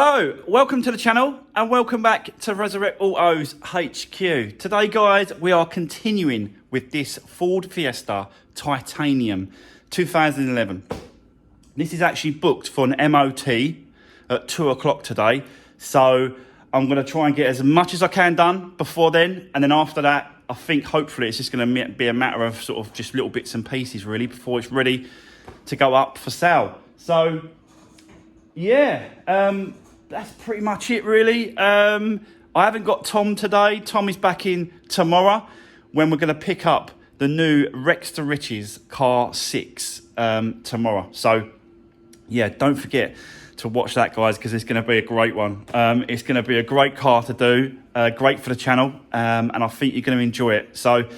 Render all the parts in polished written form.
Hello, welcome to the channel and welcome back to Resurwreck Autos HQ. Today guys, we are continuing with this Ford Fiesta Titanium 2011. This is actually booked for an MOT at 2 o'clock today. So I'm going to try and get as much as I can done before then. And then after that, I think hopefully it's just going to be a matter of sort of just little bits and pieces really before it's ready to go up for sale. So yeah, that's pretty much it really. I haven't got Tom today. Tom is back in tomorrow when we're going to pick up the new Rex to Riches Car 6 tomorrow. So yeah, don't forget to watch that guys, because it's going to be a great one. It's going to be a great car to do, great for the channel, and I think you're going to enjoy it. So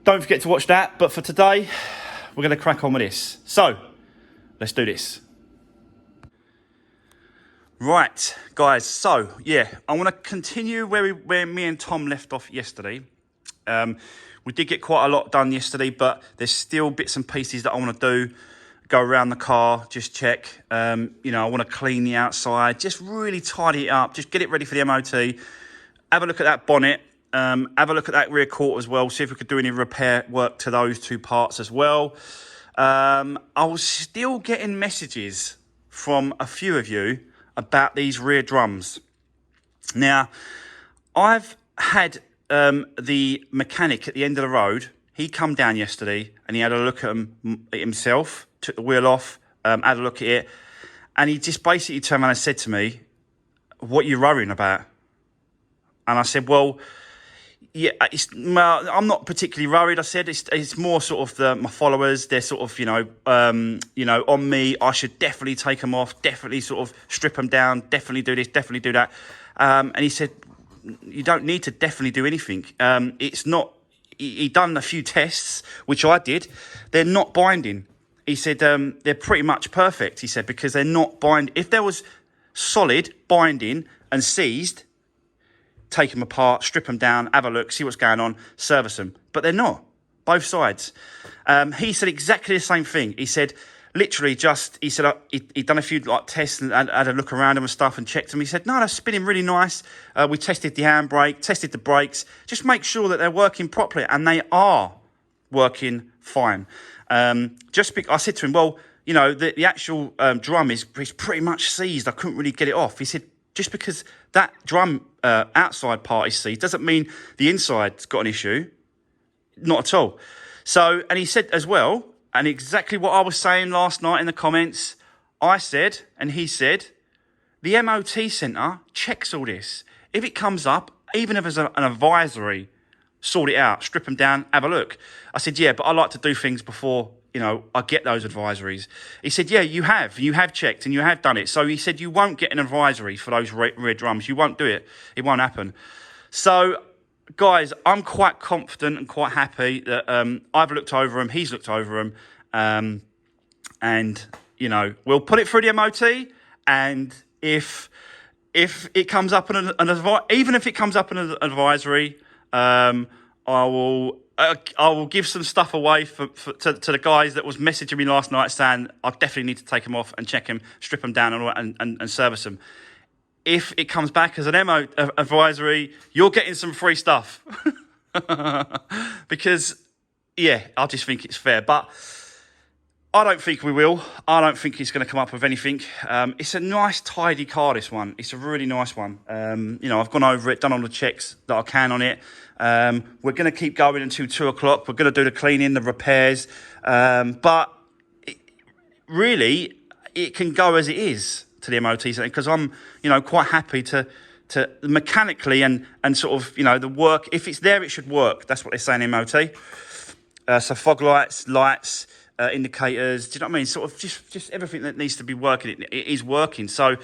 don't forget to watch that. But for today, we're going to crack on with this. So let's do this. Right, guys, so, yeah, I want to continue where me and Tom left off yesterday. We did get quite a lot done yesterday, but there's still bits and pieces that I want to do. Go around the car, just check. You know, I want to clean the outside, just really tidy it up, just get it ready for the MOT. Have a look at that bonnet, have a look at that rear quarter as well, see if we could do any repair work to those two parts as well. I was still getting messages from a few of you about these rear drums. Now, I've had the mechanic at the end of the road. He come down yesterday and he had a look at them himself, took the wheel off, had a look at it, and he just basically turned around and said to me, "What are you worrying about?" And I said, "Well, yeah, I'm not particularly worried." I said, "It's more sort of my followers. They're sort of, you know, on me. I should definitely take them off. Definitely sort of strip them down. Definitely do this. Definitely do that." And he said, "You don't need to definitely do anything. It's not." He done a few tests, which I did. They're not binding. He said they're pretty much perfect. He said because they're not binding. If there was solid binding and seized, take them apart, strip them down, have a look, see what's going on, service them. But they're not, both sides. He said exactly the same thing. He said, literally just, he said, he'd done a few like tests and had a look around them and stuff and checked them. He said, no, they're spinning really nice. We tested the handbrake, tested the brakes. Just make sure that they're working properly. And they are working fine. I said to him, well, you know, the actual drum is pretty much seized. I couldn't really get it off. He said, just because that drum outside part is seized doesn't mean the inside's got an issue. Not at all. So, and he said as well, and exactly what I was saying last night in the comments, I said, and he said, the MOT centre checks all this. If it comes up, even if there's an advisory, sort it out, strip them down, have a look. I said, yeah, but I like to do things before, you know, I get those advisories. He said, yeah, you have checked and you have done it. So he said, you won't get an advisory for those rear drums. You won't do it. It won't happen. So, guys, I'm quite confident and quite happy that I've looked over them, he's looked over them, and, you know, we'll put it through the MOT, and if it comes up an even if it comes up an advisory, I will give some stuff away to the guys that was messaging me last night saying I definitely need to take them off and check them, strip them down and service them. If it comes back as an MO advisory, you're getting some free stuff. Because, yeah, I just think it's fair. But I don't think we will. I don't think it's going to come up with anything. It's a nice, tidy car, this one. It's a really nice one. You know, I've gone over it, done all the checks that I can on it. We're going to keep going until 2 o'clock. We're going to do the cleaning, the repairs. But really, it can go as it is to the MOT centre, because I'm, you know, quite happy to mechanically and sort of, you know, the work, if it's there, it should work. That's what they say in MOT. So fog lights, indicators, do you know what I mean? Sort of just everything that needs to be working, it is working. So,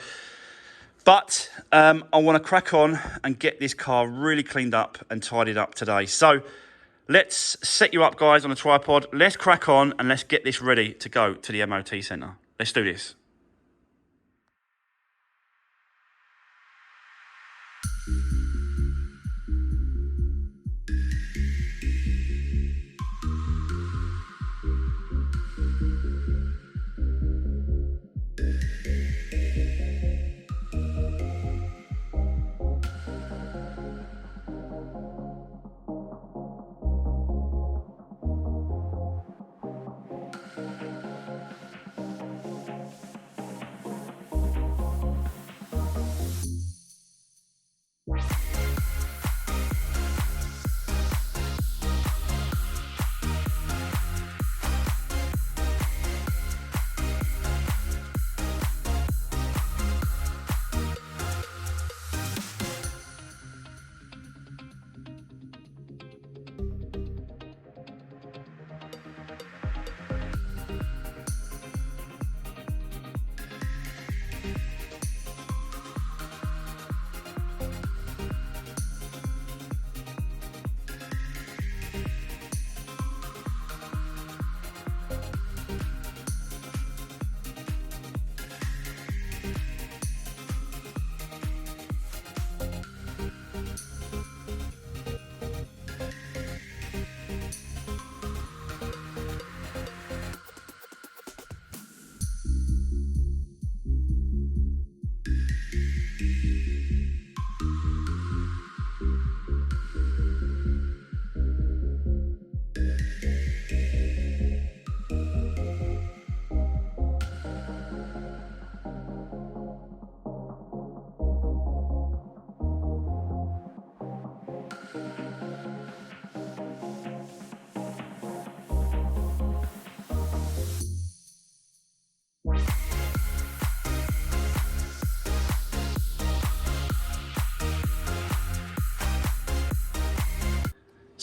but I want to crack on and get this car really cleaned up and tidied up today. So let's set you up, guys, on a tripod. Let's crack on and let's get this ready to go to the MOT centre. Let's do this.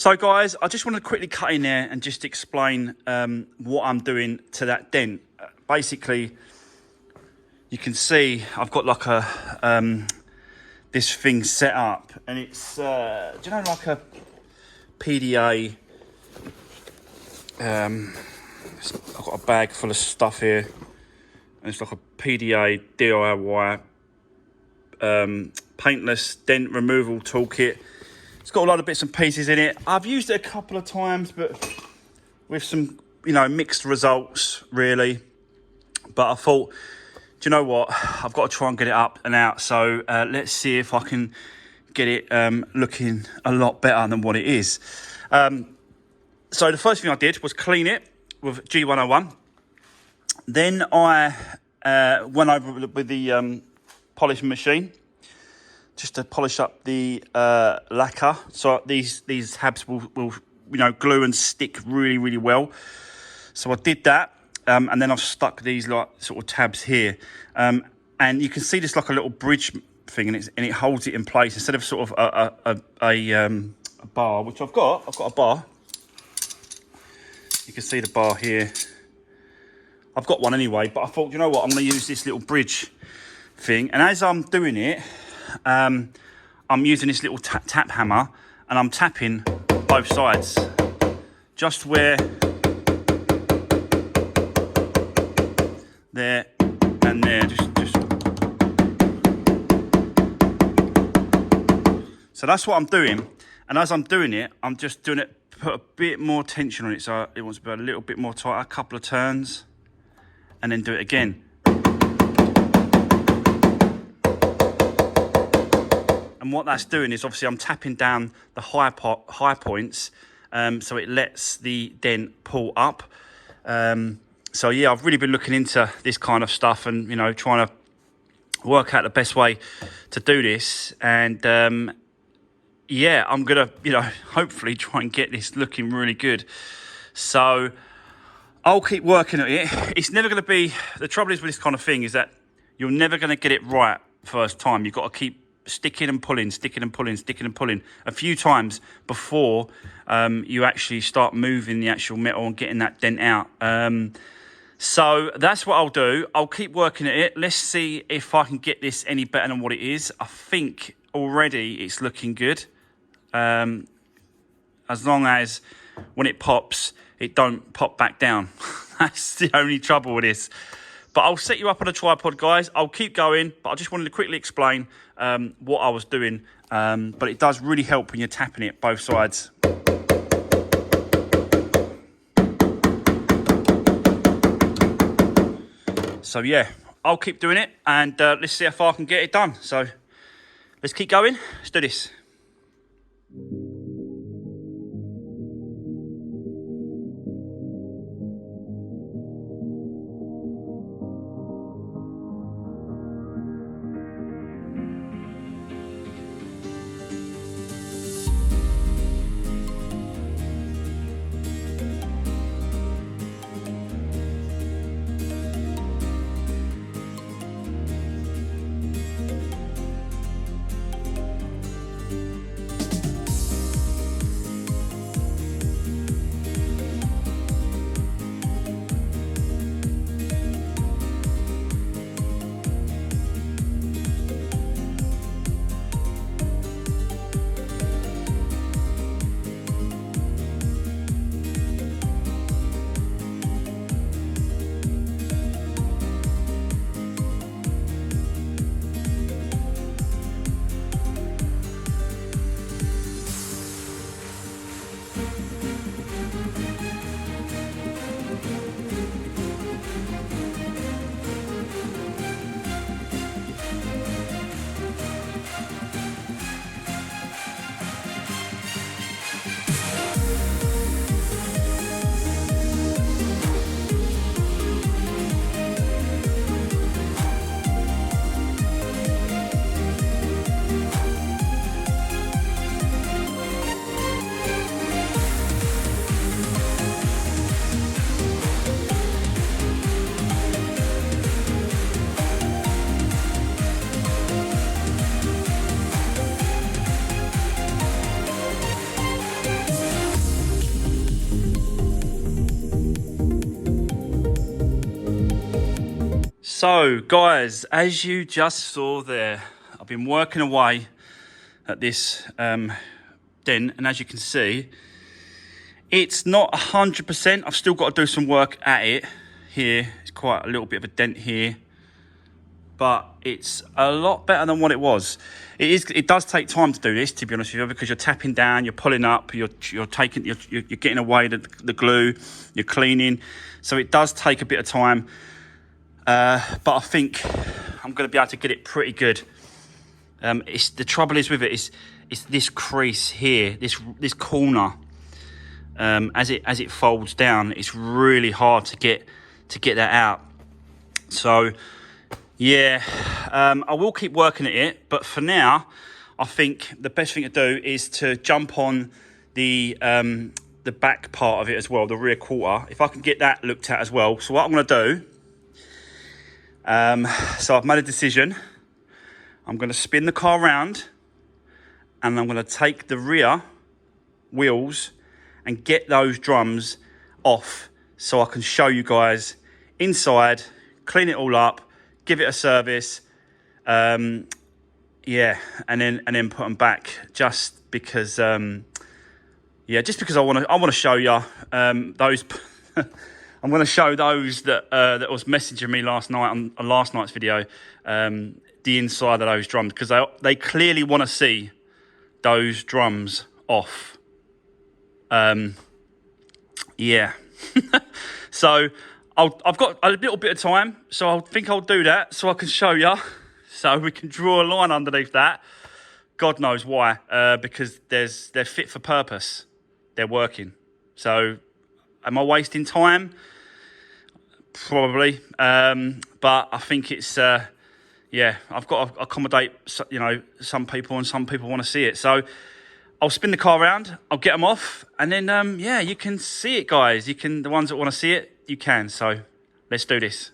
So guys, I just want to quickly cut in there and just explain what I'm doing to that dent. Basically, you can see I've got like a this thing set up, and it's do you know, like a PDA. I've got a bag full of stuff here, and it's like a PDA DIY paintless dent removal toolkit. It's got a lot of bits and pieces in it. I've used it a couple of times, but with some, you know, mixed results, really. But I thought, do you know what? I've got to try and get it up and out. So let's see if I can get it looking a lot better than what it is. So the first thing I did was clean it with G101. Then I went over with the polishing machine, just to polish up the lacquer, so these tabs will you know, glue and stick really well. So I did that, and then I've stuck these like sort of tabs here, and you can see this like a little bridge thing, and it holds it in place instead of sort of a bar, which I've got a bar. You can see the bar here. I've got one anyway, but I thought, you know what, I'm going to use this little bridge thing, and as I'm doing it, I'm using this little tap hammer, and I'm tapping both sides, just where, there and there, just. So that's what I'm doing, and as I'm doing it, I'm just doing it, put a bit more tension on it, so it wants to be a little bit more tight, a couple of turns, and then do it again. And what that's doing is, obviously I'm tapping down the high points, so it lets the dent pull up. So yeah, I've really been looking into this kind of stuff, and, you know, trying to work out the best way to do this. And yeah, I'm gonna, you know, hopefully try and get this looking really good. So I'll keep working at it. It's never gonna be, the trouble is with this kind of thing is that you're never gonna get it right first time. You've got to keep sticking and pulling a few times before you actually start moving the actual metal and getting that dent out. So that's what I'll do. I'll keep working at it. Let's see if I can get this any better than what it is. I think already it's looking good. As long as when it pops, it don't pop back down. That's the only trouble with this. But I'll set you up on a tripod, guys. I'll keep going, but I just wanted to quickly explain what I was doing. But it does really help when you're tapping it both sides. So yeah, I'll keep doing it, and let's see how far I can get it done. So let's keep going. Let's do this. So, guys, as you just saw there, I've been working away at this dent, and as you can see, it's not 100%. I've still got to do some work at it here. It's quite a little bit of a dent here, but it's a lot better than what it was. It does take time to do this, to be honest with you, because you're tapping down, you're pulling up, you're getting away the glue, you're cleaning. So it does take a bit of time. But I think I'm going to be able to get it pretty good. The trouble is with it is this crease here, this corner. As it folds down, it's really hard to get that out. So yeah, I will keep working at it, but for now, I think the best thing to do is to jump on the back part of it as well, the rear quarter. If I can get that looked at as well. So what I'm going to do. So I've made a decision. I'm going to spin the car around and I'm going to take the rear wheels and get those drums off so I can show you guys inside, clean it all up, give it a service, yeah, and then put them back just because just because I want to show you those. I'm going to show those that was messaging me last night on last night's video, the inside of those drums, because they clearly want to see those drums off. Yeah. So I've got a little bit of time, so I think I'll do that so I can show you, so we can draw a line underneath that. God knows why, because they're fit for purpose. They're working. So am I wasting time? Probably, but I think it's yeah, I've got to accommodate, you know, some people, and some people want to see it. So I'll spin the car around, I'll get them off, and then yeah, you can see it, guys. You can, the ones that want to see it, you can. So let's do this.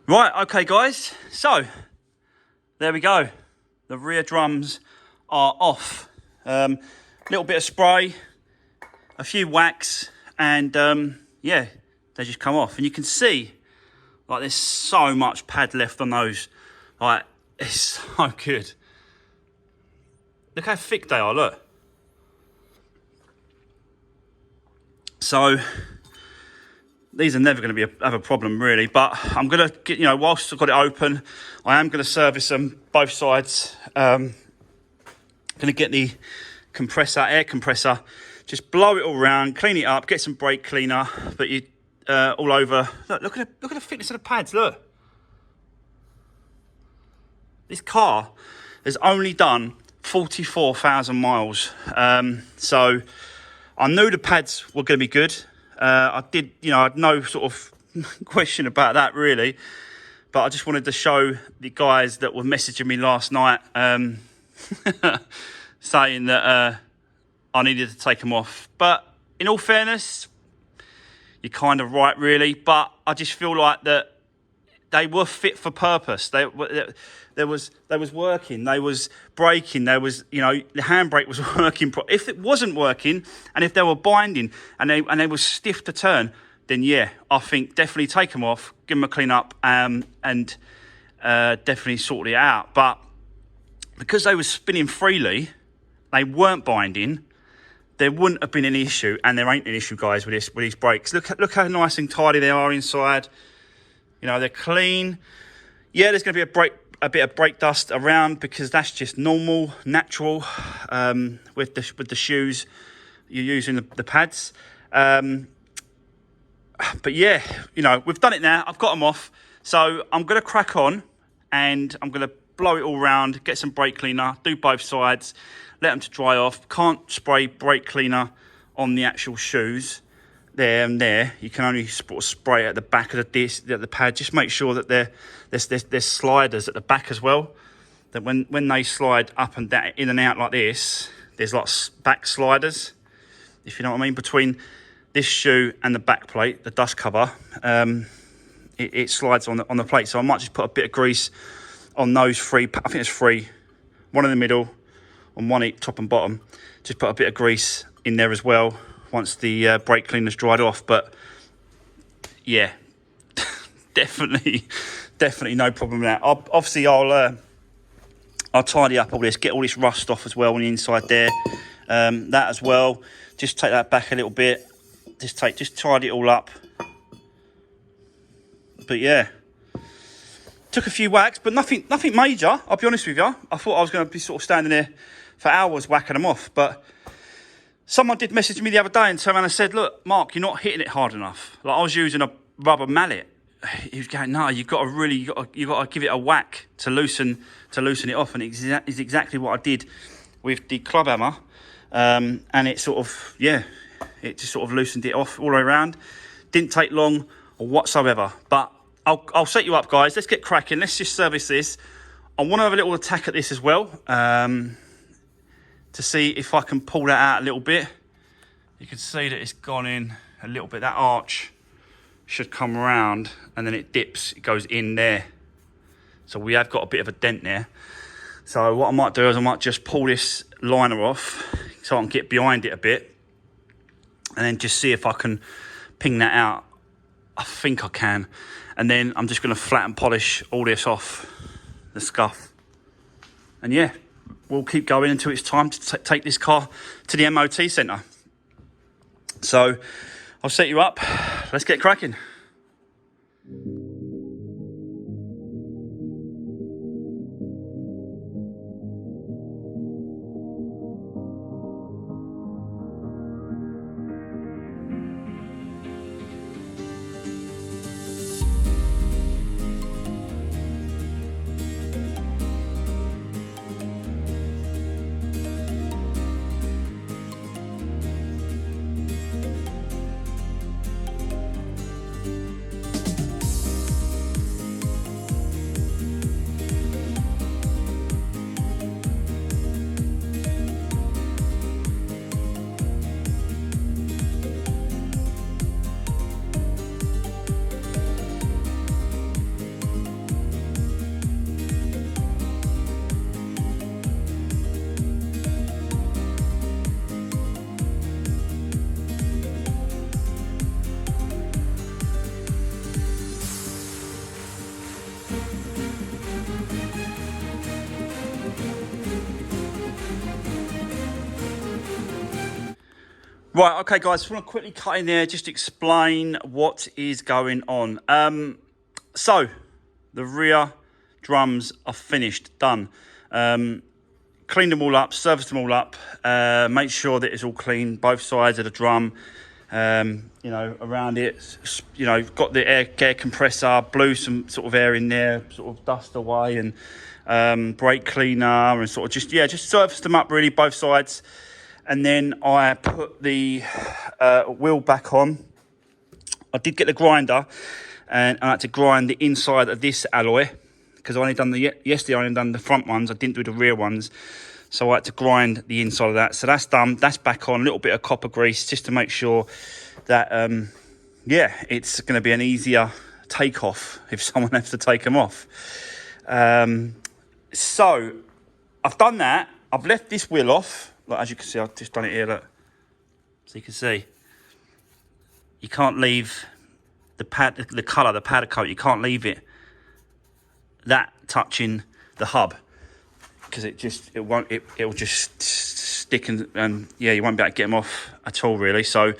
Right, okay, guys, so there we go. The rear drums are off. Little bit of spray, a few wax, and yeah, they just come off. And you can see, like, there's so much pad left on those. Like, it's so good. Look how thick they are, look. So these are never going to have a problem, really. But I'm going to get, you know, whilst I've got it open, I am going to service them both sides. Going to get the air compressor, just blow it all around, clean it up, get some brake cleaner, but you all over. Look at the thickness of the pads. Look, this car has only done 44,000 miles. So I knew the pads were going to be good. I did, you know, I had no sort of question about that, really. But I just wanted to show the guys that were messaging me last night, saying that I needed to take them off. But in all fairness, you're kind of right, really. But I just feel like that they were fit for purpose. They was working. They was braking. There was, you know, the handbrake was working. If it wasn't working, and if they were binding, and they were stiff to turn, then yeah, I think definitely take them off, give them a clean up, and definitely sort it out. But because they were spinning freely, they weren't binding, there wouldn't have been any issue, and there ain't an issue, guys, with these brakes. Look how nice and tidy they are inside. You know, they're clean. Yeah, there's going to be a bit of brake dust around because that's just normal, natural with the shoes you're using, the pads. But yeah, you know, we've done it now. I've got them off. So I'm going to crack on and I'm going to blow it all around, get some brake cleaner, do both sides, let them to dry off. Can't spray brake cleaner on the actual shoes there and there. You can only sort of spray it at the back of the disc, the pad. Just make sure that there's sliders at the back as well. That when they slide up and down, in and out like this, there's like back sliders, if you know what I mean, between this shoe and the back plate, the dust cover. It slides on the plate. So I might just put a bit of grease on those three. I think it's three, one in the middle and one at top and bottom. Just put a bit of grease in there as well once the brake cleaner's dried off. But yeah, definitely no problem with that. Obviously I'll tidy up all this, get all this rust off as well on the inside there. That as well, just take that back a little bit, just tidy it all up. But yeah, took a few whacks, but nothing major, I'll be honest with you. I thought I was going to be sort of standing there for hours whacking them off, but someone did message me the other day and turned around and said, look, Mark, you're not hitting it hard enough. Like, I was using a rubber mallet. He was going, no, you've got to give it a whack to loosen it off. And it is exactly what I did with the club hammer. And it sort of, yeah, it just sort of loosened it off all the way around. Didn't take long whatsoever. But I'll set you up, guys. Let's get cracking. Let's just service this. I want to have a little attack at this as well, to see if I can pull that out a little bit. You can see that it's gone in a little bit. That arch should come around and then it dips, it goes in there. So we have got a bit of a dent there. So what I might do is I might just pull this liner off so I can get behind it a bit and then just see if I can ping that out. I think I can. And then I'm just going to flat and polish all this off, the scuff. And yeah, we'll keep going until it's time to take this car to the MOT centre. So I'll set you up. Let's get cracking. Right, okay, guys, I want to quickly cut in there, just explain what is going on. So, the rear drums are finished, done. Cleaned them all up, serviced them all up, made sure that it's all clean, both sides of the drum, you know, around it, you know, got the air compressor, blew some sort of air in there, sort of dust away, and brake cleaner, and sort of just serviced them up really, both sides. And then I put the wheel back on. I did get the grinder, and I had to grind the inside of this alloy because I only done yesterday. I only done the front ones. I didn't do the rear ones, so I had to grind the inside of that. So that's done. That's back on. A little bit of copper grease just to make sure that yeah, it's going to be an easier takeoff if someone has to take them off. So I've done that. I've left this wheel off. Like, as you can see, I've just done it here, look. So you can see, you can't leave the colour, the powder coat, you can't leave that touching the hub, because it'll just stick, and yeah, you won't be able to get them off at all, really. So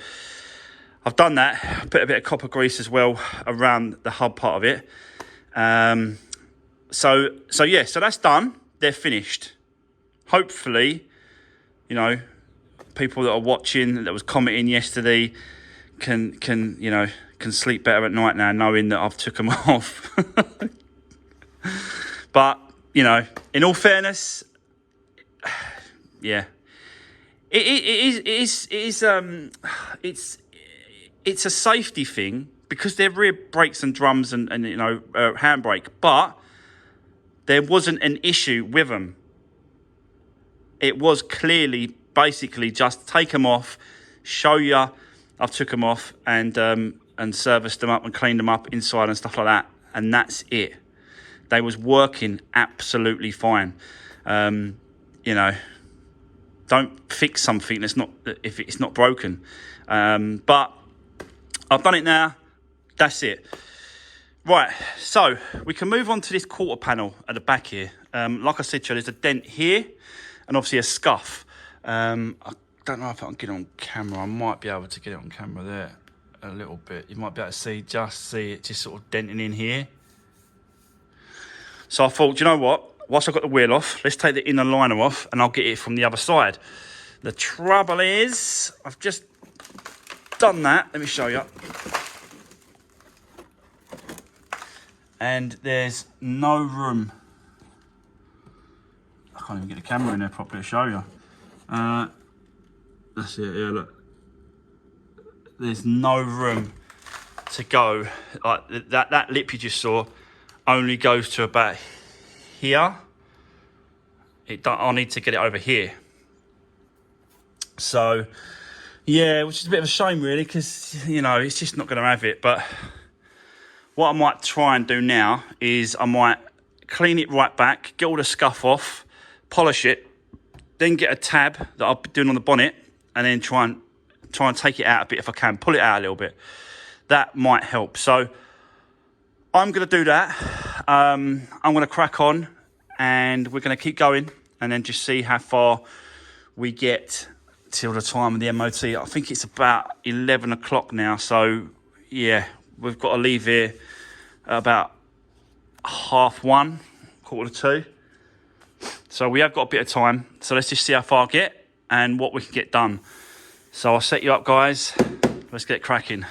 I've done that, put a bit of copper grease as well around the hub part of it. So yeah, so that's done. They're finished. Hopefully, you know, people that are watching, that was commenting yesterday, can sleep better at night now, knowing that I've took them off. But you know, in all fairness, yeah, it's a safety thing because they're rear brakes and drums and handbrake, but there wasn't an issue with them. It was clearly basically just take them off, show you I've took them off, and serviced them up and cleaned them up inside and stuff like that, and that's it. They was working absolutely fine. Don't fix something that's not, if it's not broken. But I've done it now. That's it. Right, so we can move on to this quarter panel at the back here. Like I said to you, there's a dent here and obviously a scuff. I don't know if I can get it on camera. I might be able to get it on camera there a little bit. You might be able to see it just sort of denting in here. So I thought, you know what? Whilst I've got the wheel off, let's take the inner liner off and I'll get it from the other side. The trouble is, I've just done that. Let me show you. And there's no room. I can't even get the camera in there properly to show you. That's it, yeah, look. There's no room to go. Like that lip you just saw only goes to about here. I need to get it over here. So, yeah, which is a bit of a shame really, because, you know, it's just not going to have it. But what I might try and do now is I might clean it right back, get all the scuff off, polish it, then get a tab that I'll be doing on the bonnet, and then try and take it out a bit if I can, pull it out a little bit. That might help. So I'm going to do that. I'm going to crack on and we're going to keep going and then just see how far we get till the time of the MOT. I think it's about 11 o'clock now. So yeah, we've got to leave here at about 1:30, 1:45. So we have got a bit of time. So let's just see how far I get and what we can get done. So I'll set you up, guys. Let's get cracking.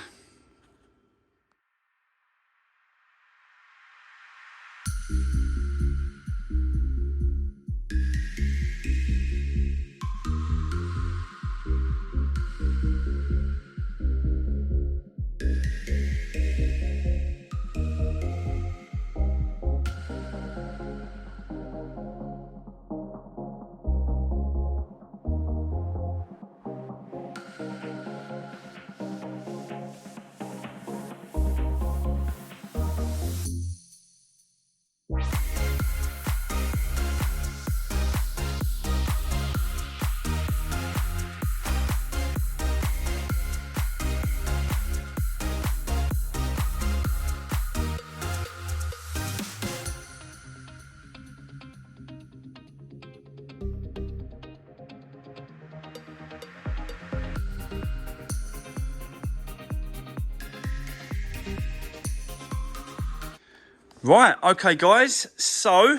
Right, okay guys, so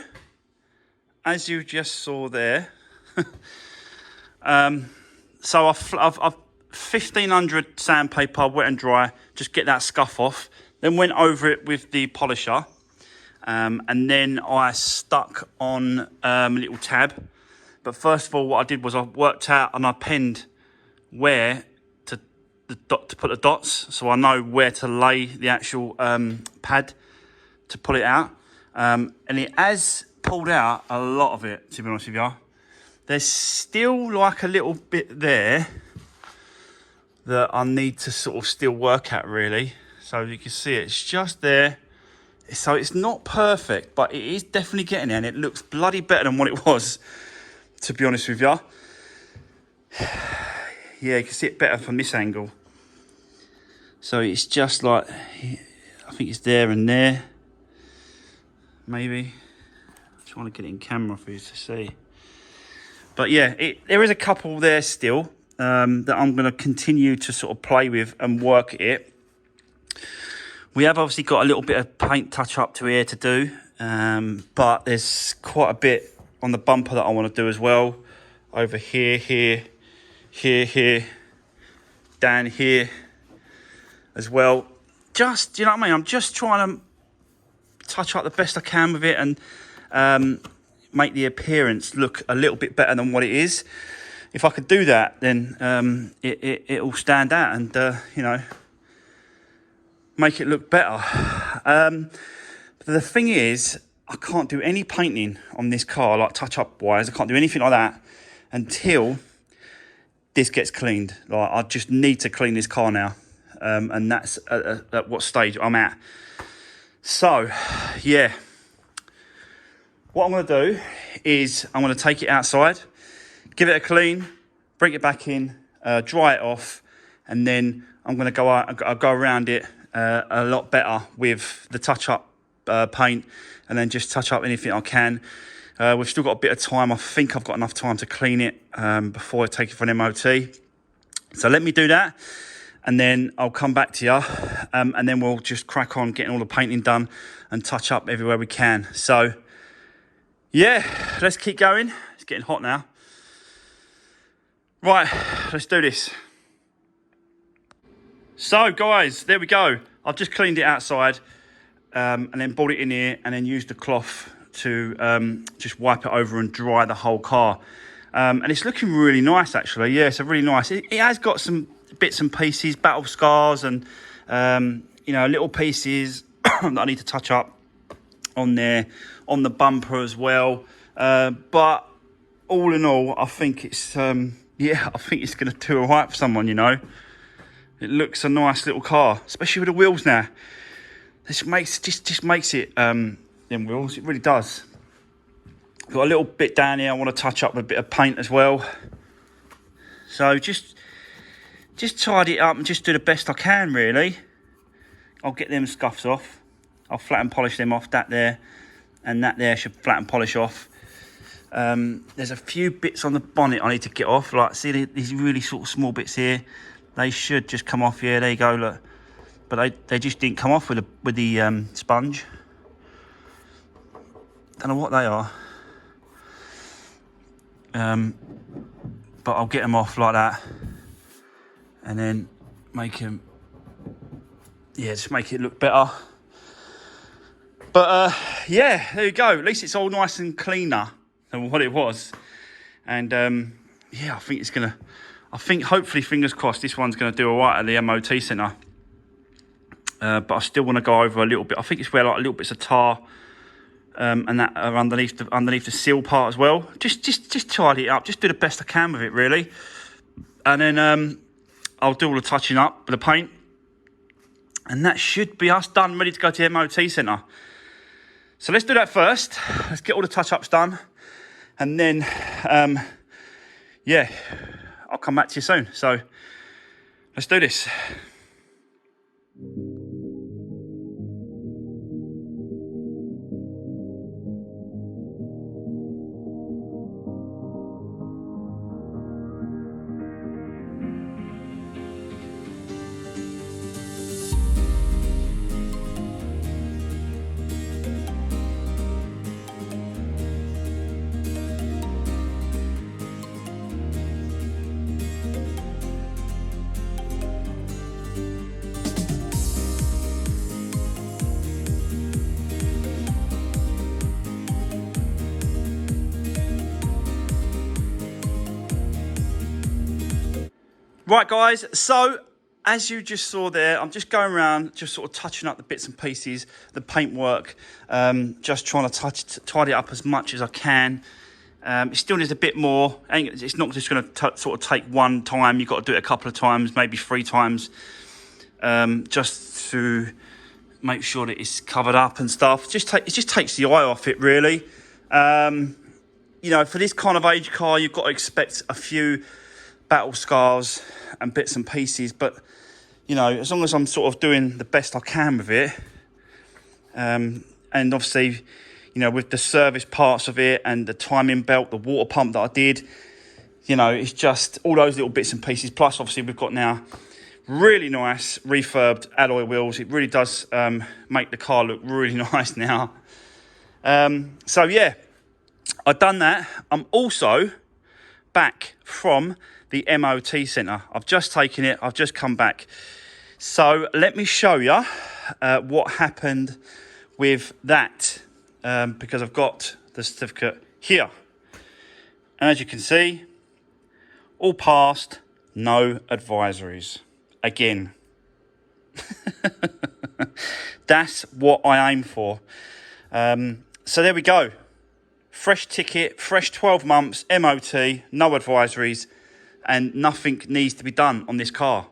as you just saw there, so I've 1500 sandpaper, wet and dry, just get that scuff off, then went over it with the polisher, and then I stuck on a little tab. But first of all, what I did was I worked out and I penned where to put the dots, so I know where to lay the actual pad to pull it out, and it has pulled out a lot of it, to be honest with you. There's still like a little bit there that I need to sort of still work at really. So you can see it's just there. So it's not perfect, but it is definitely getting there, and it looks bloody better than what it was, to be honest with you. Yeah, you can see it better from this angle. So it's just like, I think it's there and there. Maybe. I'm trying to get it in camera for you to see. But yeah, there is a couple there still that I'm going to continue to sort of play with and work it. We have obviously got a little bit of paint touch up to here to do. But there's quite a bit on the bumper that I want to do as well. Over here, here, down here as well. Just, you know what I mean? I'm just trying to touch up the best I can with it and make the appearance look a little bit better than what it is. If I could do that, then it'll stand out and, you know, make it look better. But the thing is, I can't do any painting on this car, like touch-up wise. I can't do anything like that until this gets cleaned. Like, I just need to clean this car now. And that's at what stage I'm at. So, yeah. What I'm going to do is I'm going to take it outside, give it a clean, bring it back in, dry it off, and then I'm going to go around it a lot better with the touch-up paint, and then just touch up anything I can. We've still got a bit of time. I think I've got enough time to clean it before I take it for an MOT. So let me do that, and then I'll come back to you, and then we'll just crack on getting all the painting done and touch up everywhere we can. So, yeah, let's keep going. It's getting hot now. Right, let's do this. So, guys, there we go. I've just cleaned it outside. And then brought it in here and then used the cloth to just wipe it over and dry the whole car. And it's looking really nice, actually. Yeah, it's a really nice. It has got some bits and pieces, battle scars and, you know, little pieces that I need to touch up on there, on the bumper as well. But all in all, I think it's, yeah, I think it's going to do all right for someone, you know. It looks a nice little car, especially with the wheels now. This just makes it, them wheels, it really does. Got a little bit down here I want to touch up with a bit of paint as well. So just tidy it up and just do the best I can, really. I'll get them scuffs off. I'll flat and polish them off, that there. And that there should flat and polish off. There's a few bits on the bonnet I need to get off. Like, see these really sort of small bits here? They should just come off here. There you go, look. But they just didn't come off with the sponge. Don't know what they are. But I'll get them off like that. And then make them, yeah, just make it look better. But yeah, there you go. At least it's all nice and cleaner than what it was. And yeah, I think hopefully, fingers crossed, this one's going to do all right at the MOT centre. But I still want to go over a little bit. I think it's where like little bits of tar and that are underneath the seal part as well. Just tidy it up. Just do the best I can with it, really. And then I'll do all the touching up with the paint. And that should be us done, ready to go to the MOT centre. So let's do that first. Let's get all the touch-ups done. And then, yeah, I'll come back to you soon. So let's do this. Right, guys, so as you just saw there, I'm just going around, just sort of touching up the bits and pieces, the paintwork, just trying to tidy it up as much as I can. It still needs a bit more. It's not just going to sort of take one time. You've got to do it a couple of times, maybe 3 times, just to make sure that it's covered up and stuff. It just takes the eye off it, really. You know, for this kind of age car, you've got to expect a few battle scars and bits and pieces, but you know, as long as I'm sort of doing the best I can with it, and obviously, you know, with the service parts of it and the timing belt, the water pump that I did, you know, it's just all those little bits and pieces. Plus, obviously, we've got now really nice refurbed alloy wheels. It really does make the car look really nice now. So yeah, I've done that. I'm also back from the MOT centre. I've just taken it. I've just come back. So let me show you what happened with that, because I've got the certificate here. And as you can see, all passed, no advisories. Again, that's what I aim for. So there we go. Fresh ticket, fresh 12 months, MOT, no advisories, and nothing needs to be done on this car.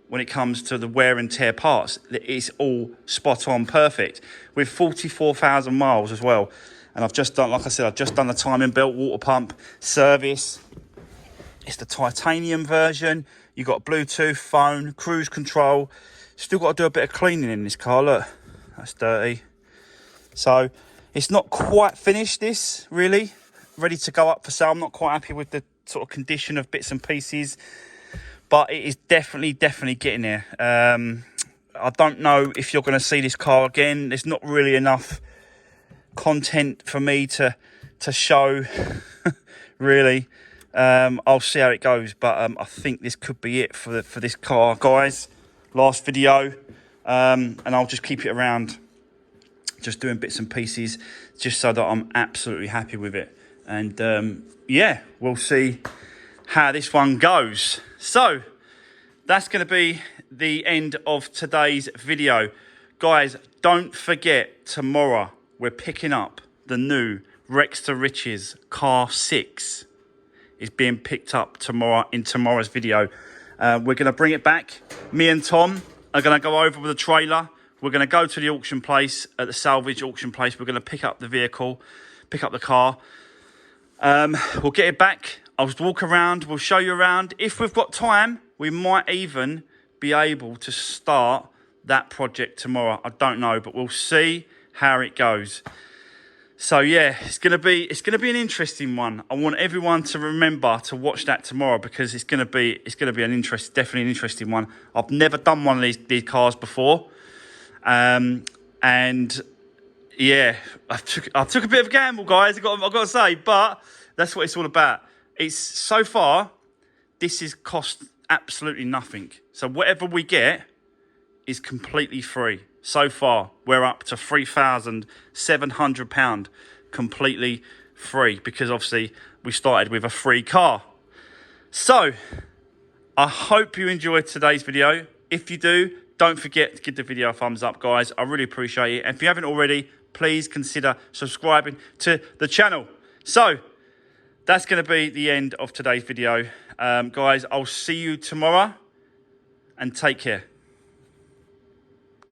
When it comes to the wear and tear parts, it's all spot on perfect with 44,000 miles as well. And I've just done, like I said, I've just done the timing belt, water pump, service. It's the titanium version. You've got Bluetooth, phone, cruise control. Still got to do a bit of cleaning in this car. Look, that's dirty. So it's not quite finished, this, really. Ready to go up for sale. I'm not quite happy with the sort of condition of bits and pieces, but it is definitely getting there. I don't know if you're going to see this car again. There's not really enough content for me to show, really. I'll see how it goes, but I think this could be it for this car, guys. Last video, and I'll just keep it around, just doing bits and pieces, just so that I'm absolutely happy with it. And yeah, we'll see how this one goes. So that's going to be the end of today's video, guys. Don't forget, tomorrow we're picking up the new Rex to Riches Car 6. Is being picked up tomorrow in tomorrow's video. We're going to bring it back. Me and Tom are going to go over with a trailer. We're going to go to the auction place, at the salvage auction place. We're going to pick up the vehicle, pick up the car. We'll get it back. I'll just walk around. We'll show you around. If we've got time, we might even be able to start that project tomorrow. I don't know, but we'll see how it goes. So yeah, it's gonna be an interesting one. I want everyone to remember to watch that tomorrow, because it's gonna be definitely an interesting one. I've never done one of these cars before, and yeah, I took a bit of a gamble, guys. I've got to say, but that's what it's all about. It's so far, this has cost absolutely nothing. So whatever we get is completely free. So far, we're up to £3,700 completely free, because obviously we started with a free car. So I hope you enjoyed today's video. If you do, don't forget to give the video a thumbs up, guys. I really appreciate it. And if you haven't already, please consider subscribing to the channel. So that's going to be the end of today's video. Guys, I'll see you tomorrow, and take care.